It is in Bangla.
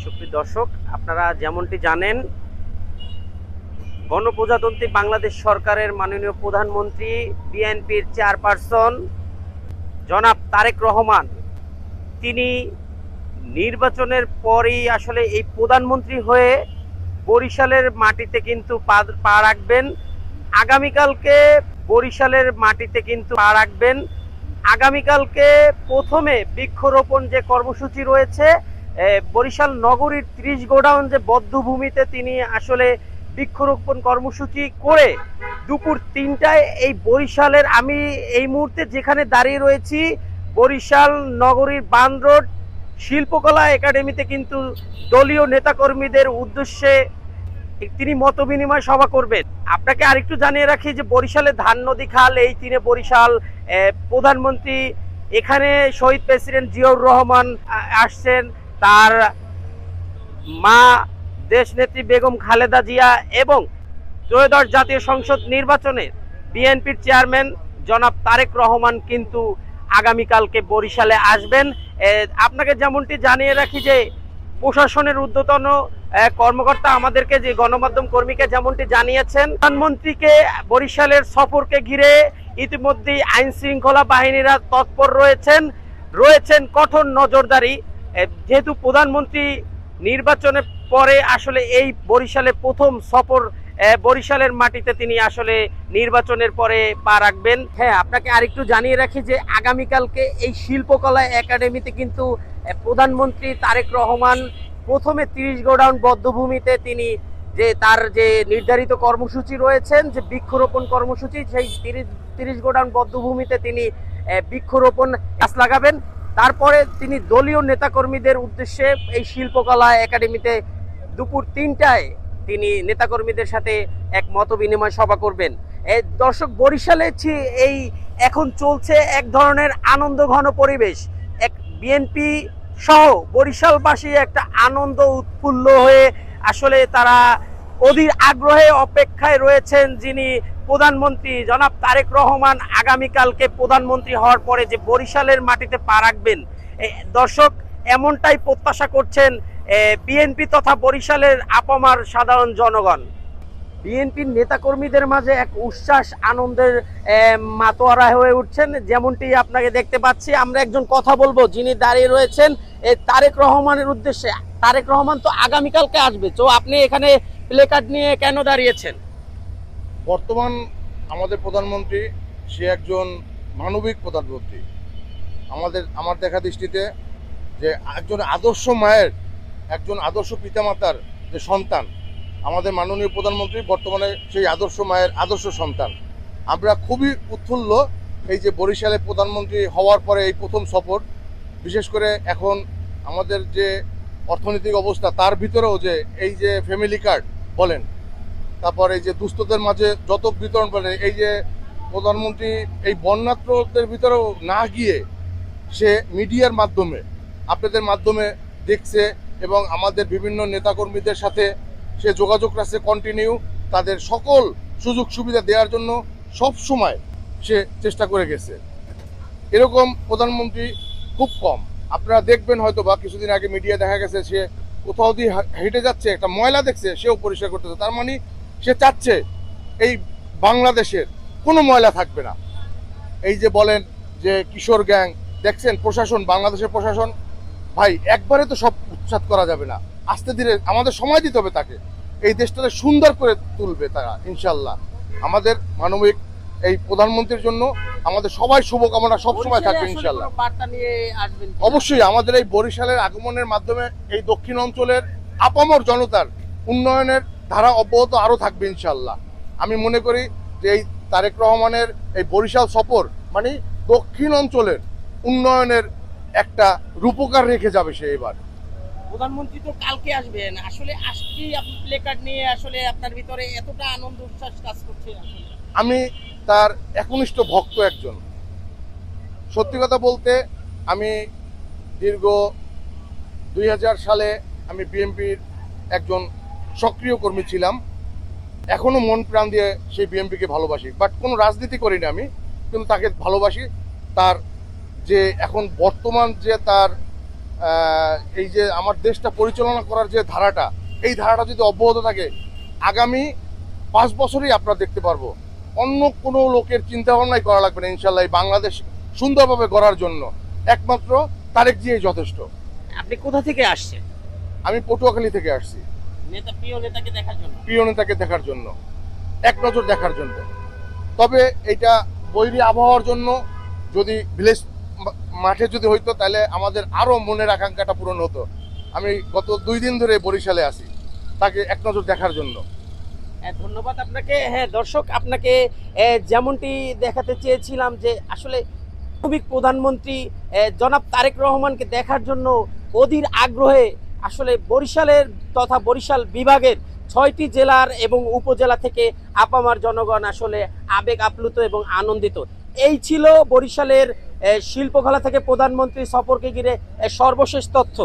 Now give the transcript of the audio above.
সুপ্রিয় দর্শক, আপনারা যেমনটি জানেন, গণপ্রজাতন্ত্রী বাংলাদেশ সরকারের মাননীয় প্রধানমন্ত্রী বিএনপির চেয়ারপারসন জনাব তারেক রহমান তিনি নির্বাচনের পরেই আসলে এই প্রধানমন্ত্রী হয়ে বরিশালের মাটিতে কিন্তু পা রাখবেন। আগামীকালকে বরিশালের মাটিতে কিন্তু পা রাখবেন। আগামীকালকে প্রথমে বৃক্ষরোপণ যে কর্মসূচি রয়েছে, বরিশাল নগরীর 30 গোডাউন যে বদ্ধভূমিতে তিনি আসলে বৃক্ষরোপণ কর্মসূচি করে দুপুর 3টায় এই বরিশালের, আমি এই মুহূর্তে যেখানে দাঁড়িয়ে রয়েছি, বরিশাল নগরীর বান রোড শিল্পকলা একাডেমিতে কিন্তু দলীয় নেতাকর্মীদের উদ্দেশ্যে তিনি মত বিনিময় সভা করবেন। আপনাকে আরেকটু জানিয়ে রাখি যে বরিশালে ধান নদী খাল, এই তিনে বরিশাল প্রধানমন্ত্রী এখানে শহীদ প্রেসিডেন্ট জিয়াউর রহমান আসছেন, তার মা দেশনেত্রী বেগম খালেদা জিয়া এবং ত্রয়োদশ জাতীয় সংসদ নির্বাচনে বিএনপির চেয়ারম্যান জনাব তারেক রহমান কিন্তু আগামীকালকে বরিশালে আসবেন। আপনাকে যেমনটি জানিয়ে রাখি যে প্রশাসনের ঊর্ধ্বতন কর্মকর্তা আমাদেরকে, যে গণমাধ্যম কর্মীকে যেমনটি জানিয়েছেন, প্রধানমন্ত্রীকে বরিশালের সফরকে ঘিরে ইতিমধ্যেই আইন শৃঙ্খলা বাহিনীরা তৎপর রয়েছেন কঠোর নজরদারি। যেহেতু প্রধানমন্ত্রী নির্বাচনের পরে আসলে এই বরিশালে প্রথম সফর, বরিশালের মাটিতে তিনি আসলে নির্বাচনের পরে পা রাখবেন। হ্যাঁ, আপনাকে আরেকটু জানিয়ে রাখি যে আগামীকালকে এই শিল্পকলা একাডেমিতে কিন্তু প্রধানমন্ত্রী তারেক রহমান প্রথমে 30 গোডাউন বদ্ধভূমিতে তিনি তার যে নির্ধারিত কর্মসূচি রয়েছেন, যে বৃক্ষরোপণ কর্মসূচি, সেই 30 গোডাউন বদ্ধভূমিতে তিনি বৃক্ষরোপণ গাছ লাগাবেন। তারপরে তিনি দলীয় নেতাকর্মীদের উদ্দেশ্যে এই শিল্পকলা একাডেমিতে দুপুর 3টায় তিনি নেতাকর্মীদের সাথে এক মত বিনিময় সভা করবেন। দর্শক, বরিশালে এই এখন চলছে এক ধরনের আনন্দ ঘন পরিবেশ। এক বিএনপি সহ বরিশালবাসী একটা আনন্দ উৎফুল্ল হয়ে আসলে তারা অধীর আগ্রহে অপেক্ষায় রয়েছেন, যিনি প্রধানমন্ত্রী জনাব তারেক রহমান আগামীকালকে প্রধানমন্ত্রী হওয়ার পরে যে বরিশালের মাটিতে পা রাখবেন। দর্শক, এমনটাই প্রত্যাশা করছেন বিএনপি তথা বরিশালের আপামার সাধারণ জনগণ। বিএনপির নেতাকর্মীদের মাঝে এক উচ্ছ্বাস আনন্দের মাতোয়ারা হয়ে উঠছেন, যেমনটি আপনাকে দেখতে পাচ্ছি। আমরা একজন কথা বলবো যিনি দাঁড়িয়ে রয়েছেন তারেক রহমানের উদ্দেশ্যে। তারেক রহমান তো আগামীকালকে আসবে, তো আপনি এখানে প্লে কার্ড নিয়ে কেন দাঁড়িয়েছেন? বর্তমান আমাদের প্রধানমন্ত্রী সে একজন মানবিক প্রধানমন্ত্রী। আমার দেখা দৃষ্টিতে যে একজন আদর্শ মায়ের, একজন আদর্শ পিতামাতার যে সন্তান, আমাদের মাননীয় প্রধানমন্ত্রী বর্তমানে সেই আদর্শ মায়ের আদর্শ সন্তান। আমরা খুবই উৎফুল্ল এই যে বরিশালে প্রধানমন্ত্রী হওয়ার পরে এই প্রথম সফর। বিশেষ করে এখন আমাদের যে অর্থনৈতিক অবস্থা, তার ভিতরেও যে এই যে ফ্যামিলি কার্ড বলেন, তারপর এই যে দুস্থদের মাঝে যত বিতরণ বলেন, এই যে প্রধানমন্ত্রী এই বন্যাত্রদের ভিতরেও না গিয়ে সে মিডিয়ার মাধ্যমে, আপনাদের মাধ্যমে দেখছে এবং আমাদের বিভিন্ন নেতাকর্মীদের সাথে সে যোগাযোগ রাখছে কন্টিনিউ। তাদের সকল সুযোগ সুবিধা দেওয়ার জন্য সব সময় সে চেষ্টা করে গেছে। এরকম প্রধানমন্ত্রী খুব কম। আপনারা দেখবেন হয়তো বা কিছুদিন আগে মিডিয়া দেখা গেছে সে কোথাও দিয়ে হেঁটে যাচ্ছে, একটা ময়লা দেখছে, সেও পরিষ্কার করতেছে। তার মানে সে চাচ্ছে এই বাংলাদেশের কোনো ময়লা থাকবে না। এই যে বলেন যে কিশোর গ্যাং দেখছেন, প্রশাসন, বাংলাদেশের প্রশাসন, ভাই একবারে তো সব উৎখাত করা যাবে না, আস্তে ধীরে আমাদের সময় দিতে হবে তাকে। এই দেশটাকে সুন্দর করে তুলবে তারা ইনশাল্লাহ। আমাদের মানবিক এই প্রধানমন্ত্রীর জন্য আমাদের সবাই শুভকামনা সবসময় থাকবে ইনশাল্লাহ। অবশ্যই আমাদের এই বরিশালের আগমনের মাধ্যমে এই দক্ষিণ অঞ্চলের আপামর জনতার উন্নয়নের ধারা অব্যাহত আরও থাকবে ইনশাল্লাহ। আমি মনে করি যে এই তারেক রহমানের এই বরিশাল সফর মানে দক্ষিণ অঞ্চলের উন্নয়নের একটা রূপকার রেখে যাবে সে। এবার প্রধানমন্ত্রী তো কালকে আসবেন, আসলে আজকেই আপনি প্লে কার্ড নিয়ে আসলে আপনার ভিতরে এতটা আনন্দ উচ্ছ্বাস কাজ করছে? আমি তার একনিষ্ঠ ভক্ত একজন। সত্যি কথা বলতে আমি দীর্ঘ 2000 সালে আমি বিএনপির একজন সক্রিয় কর্মী ছিলাম। এখনো মন প্রাণ দিয়ে সেই বিএনপিকে ভালোবাসি, বাট কোনো রাজনীতি করি না আমি, কিন্তু তাকে ভালোবাসি। তার যে এখন বর্তমান যে তার এই যে আমার দেশটা পরিচালনা করার যে ধারাটা, এই ধারাটা যদি অব্যাহত থাকে, আগামী 5 বছরই আপনারা দেখতে পারবো অন্য কোনো লোকের চিন্তা ভাবনাই করা লাগবে না ইনশাল্লাহ। এই বাংলাদেশ সুন্দরভাবে গড়ার জন্য একমাত্র তারেক জিয়াই যথেষ্ট। আপনি কোথা থেকে আসছেন? আমি পটুয়াখালী থেকে আসছি প্রিয় নেতাকে দেখার জন্য। প্রিয় নেতাকে দেখার জন্য, এক নজর দেখার জন্য। তবে এটা বৈরী আবহাওয়ার জন্য যদি ভিলেজ মাঠে যদি হইতো তাহলে আমাদের আরো মনের আকাঙ্ক্ষাটা পূরণ হতো। আমি গত 2 দিন ধরে বরিশালে আছি তাকে এক নজর দেখার জন্য। ধন্যবাদ আপনাকে। হ্যাঁ দর্শক, আপনাকে যেমনটি দেখাতে চেয়েছিলাম যে আসলে সাবেক প্রধানমন্ত্রী জনাব তারেক রহমানকে দেখার জন্য অধীর আগ্রহে আসলে বরিশালের তথা বরিশাল বিভাগের 6টি জেলার এবং উপজেলা থেকে আপামার জনগণ আসলে আবেগ আপ্লুত এবং আনন্দিত। এই ছিল বরিশালের শিল্পকলা থেকে প্রধানমন্ত্রী সফরকে ঘিরে সর্বশেষ তথ্য।